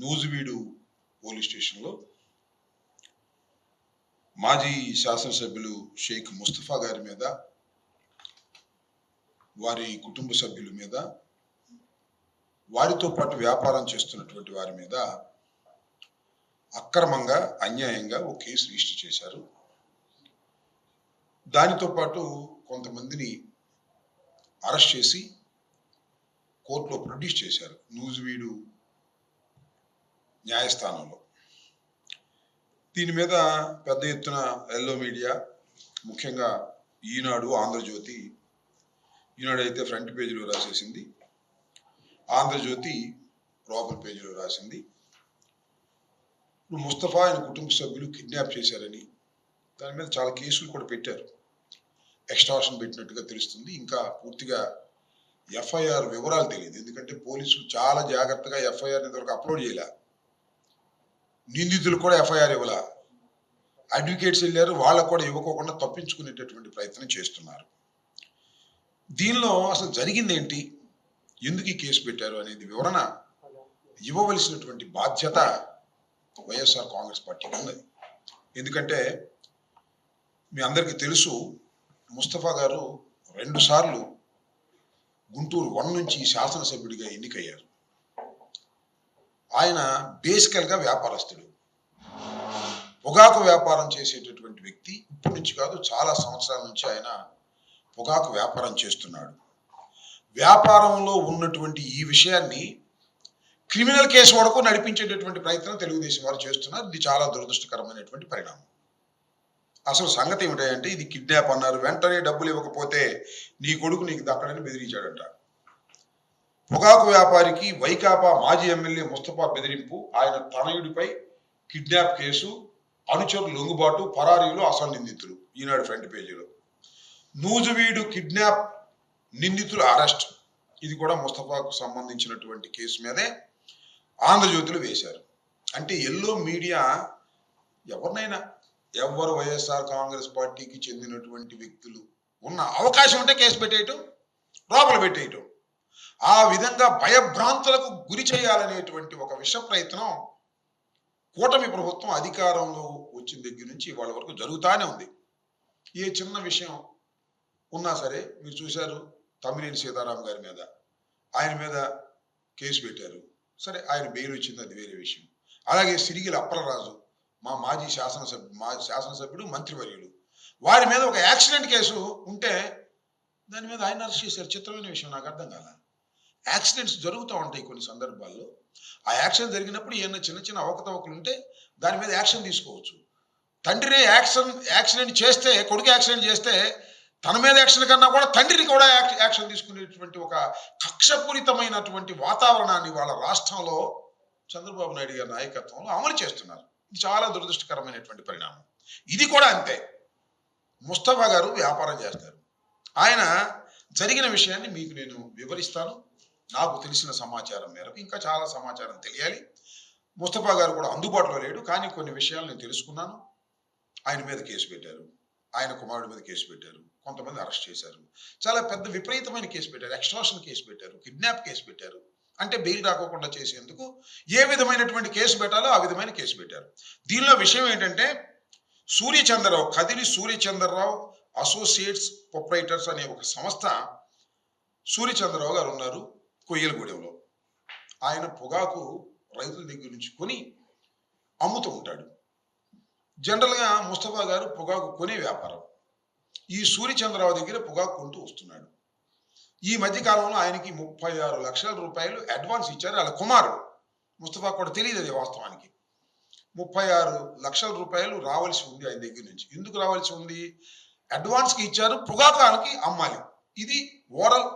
Nuzvid police స్టేషన్లో మాజీ శాసనసభ్యులు షేక్ ముస్తఫా గారి మీద, వారి కుటుంబ సభ్యుల మీద, వారితో పాటు వ్యాపారం చేస్తున్నటువంటి వారి మీద అక్రమంగా, అన్యాయంగా ఒక కేసు రిజిస్టర్ చేశారు. దానితో పాటు కొంతమందిని అరెస్ట్ చేసి కోర్టులో ప్రొడ్యూస్ చేశారు నూజివీడు న్యాయస్థానంలో. దీని మీద పెద్ద ఎత్తున ఎల్లో మీడియా, ముఖ్యంగా ఈనాడు, ఆంధ్రజ్యోతి, ఈనాడు అయితే ఫ్రంట్ పేజీలో రాసేసింది, ఆంధ్రజ్యోతి లోపల పేజీలో రాసింది. ఇప్పుడు ముస్తఫా ఆయన కుటుంబ సభ్యులు కిడ్నాప్ చేశారని దాని మీద చాలా కేసులు కూడా పెట్టారు. ఎక్స్టార్షన్ పెట్టినట్టుగా తెలుస్తుంది. ఇంకా పూర్తిగా ఎఫ్ఐఆర్ వివరాలు తెలియదు, ఎందుకంటే పోలీసులు చాలా జాగ్రత్తగా ఎఫ్ఐఆర్ ఇంతవరకు అప్లోడ్ చేయలే. నిందితులు కూడా ఎఫ్ఐఆర్ ఇవ్వాల, అడ్వకేట్స్ వెళ్ళారు, వాళ్ళకు కూడా ఇవ్వకోకుండా తప్పించుకునేటటువంటి ప్రయత్నం చేస్తున్నారు. దీనిలో అసలు జరిగింది ఏంటి, ఎందుకు ఈ కేసు పెట్టారు అనేది వివరణ ఇవ్వవలసినటువంటి బాధ్యత వైఎస్ఆర్ కాంగ్రెస్ పార్టీకి ఉన్నది. ఎందుకంటే మీ అందరికీ తెలుసు, ముస్తఫా గారు 2 సార్లు గుంటూరు 1 నుంచి శాసనసభ్యుడిగా ఎన్నికయ్యారు. ఆయన బేసికల్గా వ్యాపారస్తుడు, పొగాకు వ్యాపారం చేసేటటువంటి వ్యక్తి. ఇప్పటి నుంచి కాదు, చాలా సంవత్సరాల నుంచి ఆయన పొగాకు వ్యాపారం చేస్తున్నాడు. వ్యాపారంలో ఉన్నటువంటి ఈ విషయాన్ని క్రిమినల్ కేసు వరకు నడిపించేటటువంటి ప్రయత్నం తెలుగుదేశం వారు చేస్తున్నారు. ఇది చాలా దురదృష్టకరమైనటువంటి పరిణామం. అసలు సంగతి ఏమిటంటే, ఇది కిడ్నాప్ అన్నారు, వెంటనే డబ్బులు ఇవ్వకపోతే నీ కొడుకు నీకు దక్కడని బెదిరించాడంట. పొగాకు వ్యాపారికి వైకాపా మాజీ ఎమ్మెల్యే ముస్తఫా బెదిరింపు, ఆయన తనయుడిపై కిడ్నాప్ కేసు, అనుచరులు లొంగుబాటు, పరారీలు అసలు నిందితులు. ఈనాడు ఫ్రంట్ పేజీలో నూజివీడు కిడ్నాప్ నిందితులు అరెస్ట్. ఇది కూడా ముస్తఫాకు సంబంధించినటువంటి కేసు మీదే ఆంధ్రజ్యోతిలో వేశారు. అంటే ఎల్లో మీడియా ఎవరినైనా, ఎవరు వైఎస్ఆర్ కాంగ్రెస్ పార్టీకి చెందినటువంటి వ్యక్తులు ఉన్న అవకాశం ఉంటే కేసు పెట్టేయటం, లోపల పెట్టేయటం, ఆ విధంగా భయభ్రాంతులకు గురి చేయాలనేటువంటి ఒక విష ప్రయత్నం కూటమి ప్రభుత్వం అధికారంలో వచ్చిన దగ్గర నుంచి వాళ్ళ వరకు జరుగుతూనే ఉంది. ఏ చిన్న విషయం ఉన్నా సరే, మీరు చూశారు తమ్మినేని సీతారాం గారి మీద, ఆయన మీద కేసు పెట్టారు. సరే, ఆయన బెయిల్ వచ్చింది, అది వేరే విషయం. అలాగే సిరిగిల అప్పలరాజు, మా మాజీ శాసనసభ్యుడు, మంత్రివర్యులు, వారి మీద ఒక యాక్సిడెంట్ కేసు ఉంటే దాని మీద ఆయన అరెస్ట్ చేశారు. చిత్రమైన విషయం, నాకు అర్థం కాల. యాక్సిడెంట్స్ జరుగుతూ ఉంటాయి కొన్ని సందర్భాల్లో. ఆ యాక్సిడెంట్ జరిగినప్పుడు ఏమైనా చిన్న చిన్న అవకతవకలు ఉంటే దాని మీద యాక్షన్ తీసుకోవచ్చు. తండ్రినే యాక్సిడెంట్ చేస్తే, కొడుకు యాక్సిడెంట్ చేస్తే తన మీద యాక్షన్ కన్నా కూడా తండ్రిని కూడా యాక్షన్ తీసుకునేటువంటి ఒక కక్షపూరితమైనటువంటి వాతావరణాన్ని వాళ్ళ రాష్ట్రంలో చంద్రబాబు నాయుడు గారి నాయకత్వంలో అమలు చేస్తున్నారు. ఇది చాలా దురదృష్టకరమైనటువంటి పరిణామం. ఇది కూడా అంతే. ముస్తఫా గారు వ్యాపారం చేస్తారు. ఆయన జరిగిన విషయాన్ని మీకు నేను వివరిస్తాను, నాకు తెలిసిన సమాచారం మేరకు. ఇంకా చాలా సమాచారం తెలియాలి. ముస్తఫా గారు కూడా అందుబాటులో లేడు, కానీ కొన్ని విషయాలు నేను తెలుసుకున్నాను. ఆయన మీద కేసు పెట్టారు, ఆయన కుమారుడి మీద కేసు పెట్టారు, కొంతమంది అరెస్ట్ చేశారు, చాలా పెద్ద విపరీతమైన కేసు పెట్టారు, ఎక్స్ట్రాషన్ కేసు పెట్టారు, కిడ్నాప్ కేసు పెట్టారు. అంటే బెయిల్ రాకోకుండా చేసేందుకు ఏ విధమైనటువంటి కేసు పెట్టాలో ఆ విధమైన కేసు పెట్టారు. దీనిలో విషయం ఏంటంటే, సూర్యచంద్రరావు, కదిరి సూర్యచంద్రరావు అసోసియేట్స్ ప్రొప్రైటర్స్ అనే ఒక సంస్థ, సూర్యచంద్రరావు గారు ఉన్నారు కొయ్యలగూడెంలో. ఆయన పొగాకు రైతుల దగ్గర నుంచి కొని అమ్ముతూ ఉంటాడు. జనరల్గా ముస్తఫా గారు పొగాకు కొనే వ్యాపారం. ఈ సూర్యచంద్రరావు దగ్గర పొగాకు కొంటూ వస్తున్నాడు. ఈ మధ్యకాలంలో ఆయనకి 36 లక్షల రూపాయలు అడ్వాన్స్ ఇచ్చారు వాళ్ళ కుమారుడు. ముస్తఫా కూడా తెలియదు అది వాస్తవానికి. 36 లక్షల రూపాయలు రావాల్సి ఉంది ఆయన దగ్గర నుంచి. ఎందుకు రావాల్సి ఉంది? అడ్వాన్స్కి ఇచ్చారు, పొగాకానికి అమ్మాలి. ఇది ఓరల్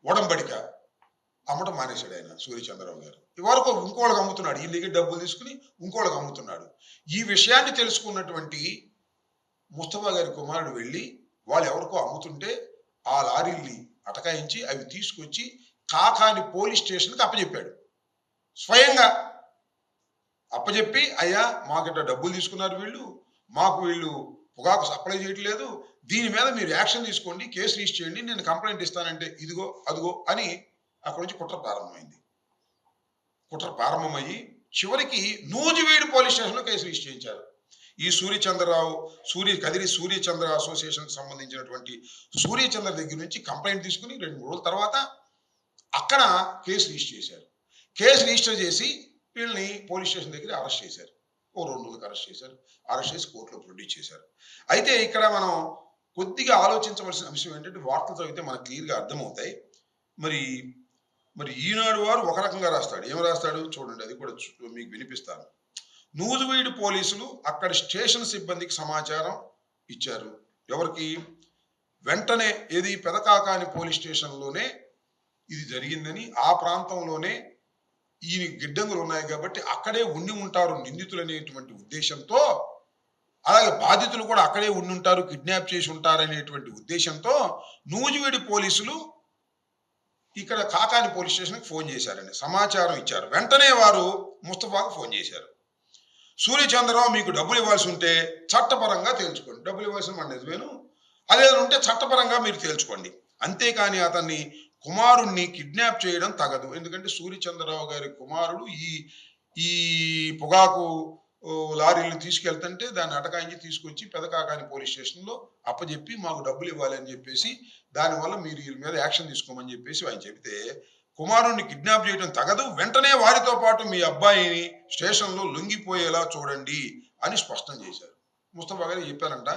ఒడంబడిక. అమ్మటం మానేశాడు ఆయన సూర్యచంద్రరావు గారు. ఇవరకు ఇంకోళ్ళకి అమ్ముతున్నాడు, ఈ దగ్గర డబ్బులు తీసుకుని ఇంకోళ్ళకి అమ్ముతున్నాడు. ఈ విషయాన్ని తెలుసుకున్నటువంటి ముస్తఫా గారి కుమారుడు వెళ్ళి వాళ్ళు ఎవరికో అమ్ముతుంటే ఆ లారీల్ని అటకాయించి అవి తీసుకొచ్చి కాకాని పోలీస్ స్టేషన్కి అప్పచెప్పాడు. స్వయంగా అప్పచెప్పి, అయ్యా మాకిట డబ్బులు తీసుకున్నారు వీళ్ళు, మాకు వీళ్ళు పొగాకు సప్లై చేయట్లేదు, దీని మీద మీరు యాక్షన్ తీసుకోండి, కేసు రిజిస్టర్ చేయండి, నేను కంప్లైంట్ ఇస్తానంటే ఇదిగో అదిగో అని అక్కడి నుంచి కుట్ర ప్రారంభమైంది. కుట్ర ప్రారంభమయ్యి చివరికి నూజివీడు పోలీస్ స్టేషన్లో కేసు రిజిస్టర్ చేయించారు. ఈ సూర్యచంద్రరావు కదిరి సూర్యచంద్ర అసోసియేషన్కి సంబంధించినటువంటి సూర్యచంద్ర దగ్గర నుంచి కంప్లైంట్ తీసుకుని 2-3 రోజుల తర్వాత అక్కడ కేసు రిజిస్టర్ చేశారు. కేసు రిజిస్టర్ చేసి వీళ్ళని పోలీస్ స్టేషన్ దగ్గర అరెస్ట్ చేశారు. 2 రోజులకు అరెస్ట్ చేశారు. అరెస్ట్ చేసి కోర్టులో ప్రొడ్యూస్ చేశారు. అయితే ఇక్కడ మనం కొద్దిగా ఆలోచించవలసిన అంశం ఏంటంటే, వార్తలు చదివితే మనకు క్లియర్గా అర్థమవుతాయి. మరి ఈనాడు వారు ఒక రకంగా రాస్తాడు. ఏం రాస్తాడు చూడండి, అది కూడా మీకు వినిపిస్తాను. నూజివీడు పోలీసులు అక్కడ స్టేషన్ సిబ్బందికి సమాచారం ఇచ్చారు. ఎవరికి? వెంటనే పెదకాకాని పోలీస్ స్టేషన్లోనే ఇది జరిగిందని, ఆ ప్రాంతంలోనే ఈ గిడ్డంగులు ఉన్నాయి కాబట్టి అక్కడే ఉండి ఉంటారు నిందితులు అనేటువంటి ఉద్దేశంతో, అలాగే బాధితులు కూడా అక్కడే ఉండి ఉంటారు, కిడ్నాప్ చేసి ఉంటారనేటువంటి ఉద్దేశంతో నూజివీడు పోలీసులు ఇక్కడ కాకాని పోలీస్ స్టేషన్కి ఫోన్ చేశారండి. సమాచారం ఇచ్చారు. వెంటనే వారు ముస్తఫాకు ఫోన్ చేశారు. సూర్యచంద్రరావు, మీకు డబ్బులు ఇవ్వాల్సి ఉంటే చట్టపరంగా తేల్చుకోండి. డబ్బులు ఇవ్వాల్సిన మన నిజమేను, అదేదో ఉంటే చట్టపరంగా మీరు తేల్చుకోండి. అంతేకాని అతన్ని కుమారుణ్ణి కిడ్నాప్ చేయడం తగదు. ఎందుకంటే సూర్యచంద్రరావు గారి కుమారుడు ఈ పొగాకు లారీలు తీసుకెళ్తుంటే దాన్ని అటకాయించి తీసుకొచ్చి పెదకాకాని పోలీస్ స్టేషన్లో అప్పచెప్పి మాకు డబ్బులు ఇవ్వాలి అని చెప్పేసి, దానివల్ల మీరు వీళ్ళ మీద యాక్షన్ తీసుకోమని చెప్పేసి ఆయన చెబితే, కుమారుణ్ణి కిడ్నాప్ చేయడం తగదు, వెంటనే వారితో పాటు మీ అబ్బాయిని స్టేషన్లో లొంగిపోయేలా చూడండి అని స్పష్టం చేశారు. ముస్తఫా గారు చెప్పారంట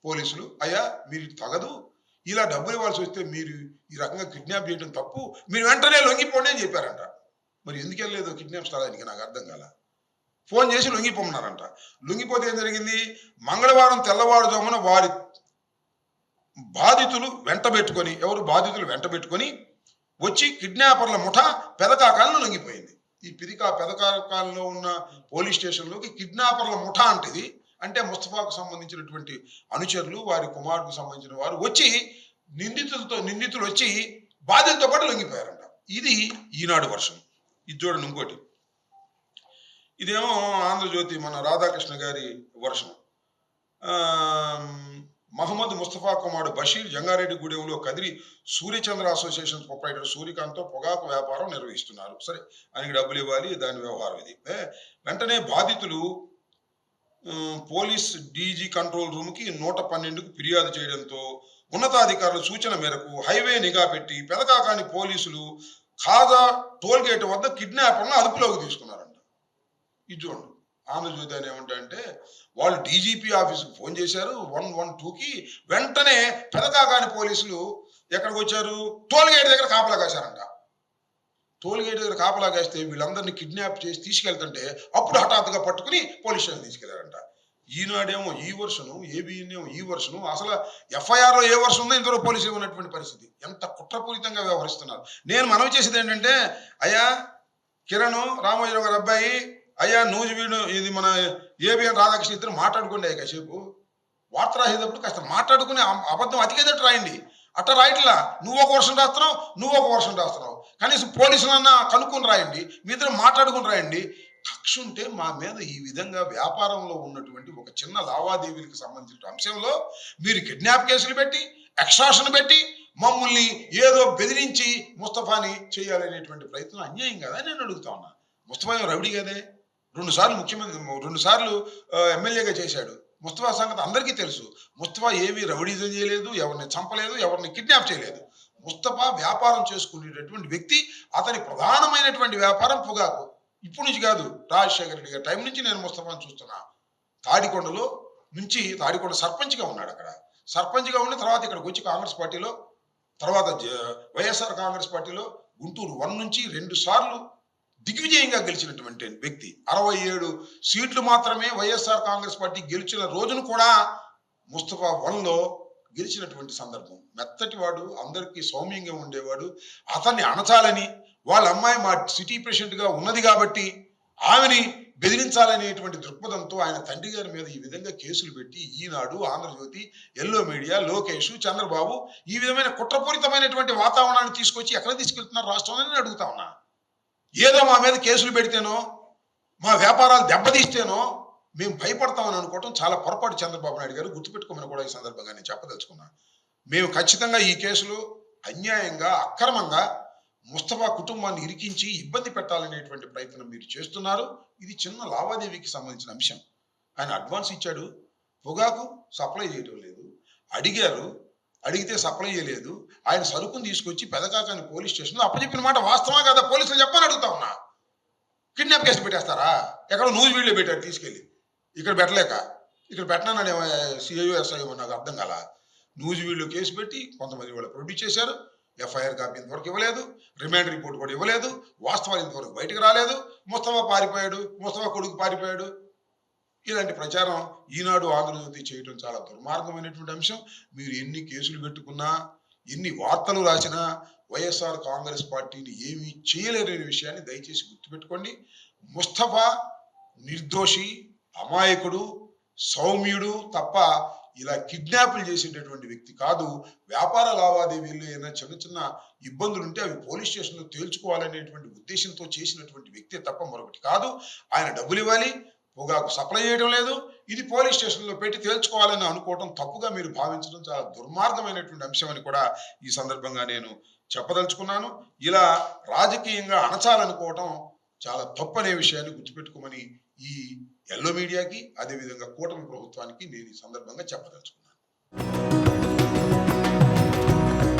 పోలీసులు, అయ్యా మీరు తగదు, ఇలా డబ్బులు ఇవ్వాల్సి వస్తే మీరు ఈ రకంగా కిడ్నాప్ చేయడం తప్పు, మీరు వెంటనే లొంగిపోండి అని చెప్పారంట. మరి ఎందుకు వెళ్ళలేదు కిడ్నాప్ స్థలానికి నాకు అర్థం కాల. ఫోన్ చేసి లొంగిపోమన్నారంట. లొంగిపోతే ఏం జరిగింది? మంగళవారం తెల్లవారుజామున వారి బాధితులు వెంటబెట్టుకొని వచ్చి కిడ్నాపర్ల ముఠా పెదకాకాలను లొంగిపోయింది. ఈ పెదకాకాలలో ఉన్న పోలీస్ స్టేషన్లోకి కిడ్నాపర్ల ముఠా అంటే ముస్తఫాకు సంబంధించినటువంటి అనుచరులు, వారి కుమారుడికి సంబంధించిన వారు వచ్చి నిందితులు వచ్చి బాధితులతో పాటు లొంగిపోయారంట. ఇది ఈనాడు వర్షం. ఇది చూడండి ఇంకోటి, ఇదేమో ఆంధ్రజ్యోతి మన రాధాకృష్ణ గారి వర్షం. మహమ్మద్ ముస్తఫా కుమారుడు బషీర్ జంగారెడ్డిగూడెంలో కదిరి సూర్యచంద్ర అసోసియేషన్ ప్రొపరైటర్ సూర్యకాంత్తో పొగాకు వ్యాపారం నిర్వహిస్తున్నారు. సరే, ఆయనకి డబ్బులు ఇవ్వాలి, దాని వ్యవహారం ఇది. వెంటనే బాధితులు పోలీస్ డీజీ కంట్రోల్ రూమ్కి 112కు ఫిర్యాదు చేయడంతో ఉన్నతాధికారుల సూచన మేరకు హైవే నిఘా పెట్టి పెదకాకాని పోలీసులు ఖాజా టోల్గేట్ వద్ద కిడ్నాపర్లను అదుపులోకి తీసుకున్నారంట. ఇది చూడండి, ఆంధ్రజ్యోతి అని ఏమంటే వాళ్ళు డీజీపీ ఆఫీస్కి ఫోన్ చేశారు 112కి. వెంటనే పెదకాకాని పోలీసులు ఎక్కడికి వచ్చారు? టోల్గేట్ దగ్గర కాపలా కాశారంట. టోల్గేట్ దగ్గర కాపలా కాస్తే వీళ్ళందరినీ కిడ్నాప్ చేసి తీసుకెళ్తుంటే అప్పుడు హఠాత్తుగా పట్టుకుని పోలీస్ స్టేషన్ తీసుకెళ్లారంట. ఈనాడేమో ఈ వర్షను, ఏబిఎన్ ఏమో ఈ వర్షను, అసలు ఎఫ్ఐఆర్లో ఏ వర్షం ఉందో ఇంతవరకు పోలీసులు ఉన్నటువంటి పరిస్థితి. ఎంత కుట్రపూరితంగా వ్యవహరిస్తున్నారు. నేను మనవి చేసేది ఏంటంటే, అయ్యా కిరణ్ రామోజీరావు గారి అబ్బాయి, అయ్యా నూజివీడు ఇది మన ఏబిఎన్ రాధాకృష్ణ ఇద్దరు మాట్లాడుకోండి. కాసేపు వార్త రాసేటప్పుడు కాస్త మాట్లాడుకుని అబద్ధం అతికేదట్టు రాయండి. అట్ట రాయట్లా, నువ్వు ఒక వర్షం రాస్తున్నావు. కనీసం పోలీసులన్నా కనుక్కొని రాయండి, మీ ఇద్దరు మాట్లాడుకుని రాయండి. కక్ష ఉంటే మా మీద ఈ విధంగా వ్యాపారంలో ఉన్నటువంటి ఒక చిన్న లావాదేవీలకు సంబంధించిన అంశంలో మీరు కిడ్నాప్ కేసులు పెట్టి, ఎక్స్ట్రాషన్ పెట్టి మమ్మల్ని ఏదో బెదిరించి ముస్తఫాని చేయాలనేటువంటి ప్రయత్నం అన్యాయం కదా నేను అడుగుతా ఉన్నా. ముస్తఫా రౌడీ కదే, 2 సార్లు ముఖ్యమంత్రి, 2 సార్లు ఎమ్మెల్యేగా చేశాడు. ముస్తఫా సంగతి అందరికీ తెలుసు. ముస్తఫా ఏమీ రౌడీజం చేయలేదు, ఎవరిని చంపలేదు, ఎవరిని కిడ్నాప్ చేయలేదు. ముస్తఫా వ్యాపారం చేసుకునేటటువంటి వ్యక్తి. అతని ప్రధానమైనటువంటి వ్యాపారం పొగాకు. ఇప్పుడు నుంచి కాదు, రాజశేఖర రెడ్డి గారి టైం నుంచి నేను ముస్తఫాను చూస్తున్నా. తాడికొండ సర్పంచ్గా ఉన్నాడు. అక్కడ సర్పంచ్గా ఉండి తర్వాత ఇక్కడికి వచ్చి కాంగ్రెస్ పార్టీలో, తర్వాత వైఎస్ఆర్ కాంగ్రెస్ పార్టీలో గుంటూరు 1 నుంచి 2 సార్లు దిగ్విజయంగా గెలిచినటువంటి వ్యక్తి. 67 సీట్లు మాత్రమే వైఎస్ఆర్ కాంగ్రెస్ పార్టీ గెలిచిన రోజును కూడా ముస్తఫా 1లో గెలిచినటువంటి సందర్భం. మెత్తటి వాడు, అందరికీ సౌమ్యంగా ఉండేవాడు. అతన్ని అణచాలని వాళ్ళ అమ్మాయి మా సిటీ ప్రెసిడెంట్గా ఉన్నది కాబట్టి ఆమెని బెదిరించాలనేటువంటి దృక్పథంతో ఆయన తండ్రి గారి మీద ఈ విధంగా కేసులు పెట్టి ఈనాడు, ఆంధ్రజ్యోతి, ఎల్లో మీడియా, లోకేష్, చంద్రబాబు ఈ విధమైన కుట్రపూరితమైనటువంటి వాతావరణాన్ని తీసుకొచ్చి ఎక్కడ తీసుకెళ్తున్నారు రాష్ట్రంలో నేను అడుగుతా ఉన్నా. ఏదో మా మీద కేసులు పెడితేనో, మా వ్యాపారాలు దెబ్బతీస్తేనో మేము భయపడతామని అనుకోవటం చాలా పొరపాటు. చంద్రబాబు నాయుడు గారు గుర్తుపెట్టుకోమని కూడా ఈ సందర్భంగా నేను చెప్పదలుచుకున్నాను. మేము ఖచ్చితంగా ఈ కేసులు అన్యాయంగా, అక్రమంగా ముస్తఫా కుటుంబాన్ని ఇరికించి ఇబ్బంది పెట్టాలనేటువంటి ప్రయత్నం మీరు చేస్తున్నారు. ఇది చిన్న లావాదేవీకి సంబంధించిన అంశం. ఆయన అడ్వాన్స్ ఇచ్చాడు, పొగాకు సప్లై చేయటం లేదు. అడిగారు, అడిగితే సప్లై చేయలేదు. ఆయన సరుకును తీసుకొచ్చి పెదకాకాని పోలీస్ స్టేషన్లో అప్పచెప్పిన మాట వాస్తవా కదా? పోలీసులు చెప్పని అడుగుతా ఉన్నా. కిడ్నాప్ కేసు పెట్టేస్తారా? ఎక్కడో న్యూస్ వీడియో పెట్టారు తీసుకెళ్ళి, ఇక్కడ పెట్టలేక. ఇక్కడ పెట్టినానని సిఐఓ ఎస్ఐఓ నాకు అర్థం కాల. న్యూస్ వీడియో కేసు పెట్టి కొంతమంది వాళ్ళు ప్రొడ్యూస్ చేశారు. ఎఫ్ఐఆర్ కాపీ ఇంతవరకు ఇవ్వలేదు, రిమాండ్ రిపోర్ట్ కూడా ఇవ్వలేదు, వాస్తవాలు ఇంతవరకు బయటకు రాలేదు. ముస్తఫా పారిపోయాడు, ముస్తఫా కొడుకు పారిపోయాడు. ఇలాంటి ప్రచారం ఈనాడు, ఆంధ్రజ్యోతి చేయడం చాలా దుర్మార్గమైనటువంటి అంశం. మీరు ఎన్ని కేసులు పెట్టుకున్నా, ఎన్ని వార్తలు రాసినా వైఎస్ఆర్ కాంగ్రెస్ పార్టీని ఏమీ చేయలేరనే విషయాన్ని దయచేసి గుర్తుపెట్టుకోండి. ముస్తఫా నిర్దోషి, అమాయకుడు, సౌమ్యుడు తప్ప ఇలా కిడ్నాపులు చేసేటటువంటి వ్యక్తి కాదు. వ్యాపార లావాదేవీల్లో ఏదైనా చిన్న చిన్న ఇబ్బందులు ఉంటే అవి పోలీస్ స్టేషన్లో తేల్చుకోవాలనేటువంటి ఉద్దేశంతో చేసినటువంటి వ్యక్తి తప్ప మరొకటి కాదు. ఆయన డబ్బులు ఇవ్వాలి, పొగాకు సప్లై చేయడం లేదు, ఇది పోలీస్ స్టేషన్లో పెట్టి తేల్చుకోవాలని అనుకోవడం తప్పుగా మీరు భావించడం చాలా దుర్మార్గమైనటువంటి అంశం అని కూడా ఈ సందర్భంగా నేను చెప్పదలుచుకున్నాను. ఇలా రాజకీయంగా అణచాలనుకోవటం చాలా తప్పు అనే విషయాన్ని గుర్తుపెట్టుకోమని ఈ ఎల్లో మీడియాకి, అదేవిధంగా కూటమి ప్రభుత్వానికి నేను ఈ సందర్భంగా చెప్పదలుచుకున్నాను.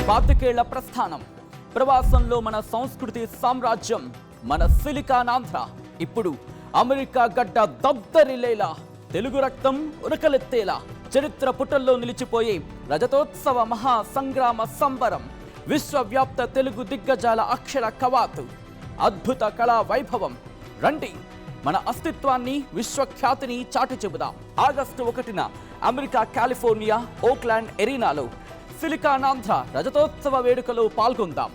25 ఏళ్ల ప్రస్థానం, ప్రవాసంలో మన సంస్కృతి సామ్రాజ్యం, మన సిలికానాంధ్ర ఇప్పుడు అమెరికా గడ్డ దద్దరిల్లేలా, తెలుగు రక్తం ఉరకలెత్తేలా, చరిత్ర పుటల్లో నిలిచిపోయే రజతోత్సవ మహా సంగ్రామ సంబరం, విశ్వవ్యాప్త తెలుగు దిగ్గజాల అక్షర కవాతు, అద్భుత కళా వైభవం. రండి, మన అస్తిత్వాన్ని, విశ్వఖ్యాతిని చాటి చెబుదాం. ఆగస్టు 1న అమెరికా కాలిఫోర్నియా ఓక్లాండ్ ఎరీనాలో సిలికానాంధ్ర రజతోత్సవ వేడుకలో పాల్గొందాం.